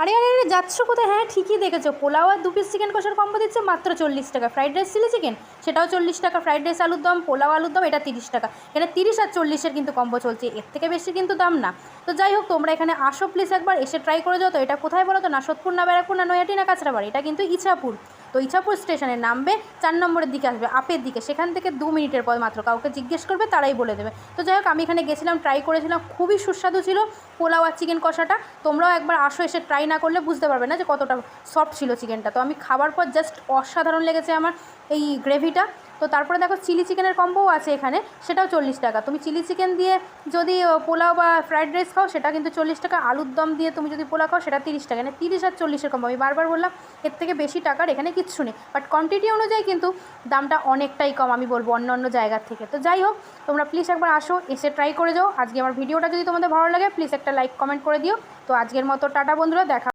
আরে আরে আরে যাচ্ছ কোথায়? হ্যাঁ ঠিকই দেখেছো, পোলাও আর 2 পিস চিকেন কষার কম্বো দিচ্ছে মাত্র 40 টাকা। ফ্রাইড রাইস চিলি চিকেন সেটাও 40 টাকা, ফ্রাইড রাইস আলুর দম, পোলাও আলুর দম এটা 30 টাকা। এখানে 30 আর 40-এর কিন্তু কম্বো চলছে, এর থেকে বেশি কিন্তু দাম না। তো যাই হোক, তোমরা এখানে আসো প্লিজ, একবার এসে ট্রাই করে যাও। তো এটা কোথায় বলো তো? না সোদপুর, না ব্যারাকপুর, না নৈহাটি, না কাঁচরাপাড়ি, এটা কিন্তু ইছাপুর। তো ইছাপুর স্টেশনে নামবে, 4 নম্বরের দিকে আসবে, আপের দিকে, সেখান থেকে 2 মিনিটের পর মাত্র কাউকে জিজ্ঞেস করবে, তারাই বলে দেবে। তো যাই হোক, আমি এখানে গেছিলাম, ট্রাই করেছিলাম, খুবই সুস্বাদু ছিল পোলাও আর চিকেন কষাটা। তোমরাও একবার আসো, এসে ট্রাই না করলে বুঝতে পারবে না যে কতটা সফট ছিল চিকেনটা। তো আমি খাবার পর জাস্ট অসাধারণ লেগেছে আমার এই গ্রেভিটা। তো তারপরে দেখো চিলি চিকেনের কম্বোও আছে এখানে, সেটাও 40 টাকা। তুমি চিলি চিকেন দিয়ে যদি পোলাও বা ফ্রাইড রাইস খাও সেটা কিন্তু 40 টাকা, আলুর দম দিয়ে তুমি যদি পোলাও খাও সেটা 30 টাকা। মানে 30 আর 40-এর কম্বো। আমি বারবার বললাম এর থেকে বেশি টাকার এখানে কিচ্ছু নেই, বাট কোয়ান্টিটি অনুযায়ী কিন্তু দামটা অনেকটাই কম আমি বলবো অন্য অন্য জায়গার থেকে। তো যাই হোক, তোমরা প্লিজ একবার আসো, এসে ট্রাই করে যাও। আজকে আমার ভিডিওটা যদি তোমাদের ভালো লাগে প্লিজ একটা লাইক কমেন্ট করে দিও। তো আজকের মতো টাটা বন্ধুরা, দেখা।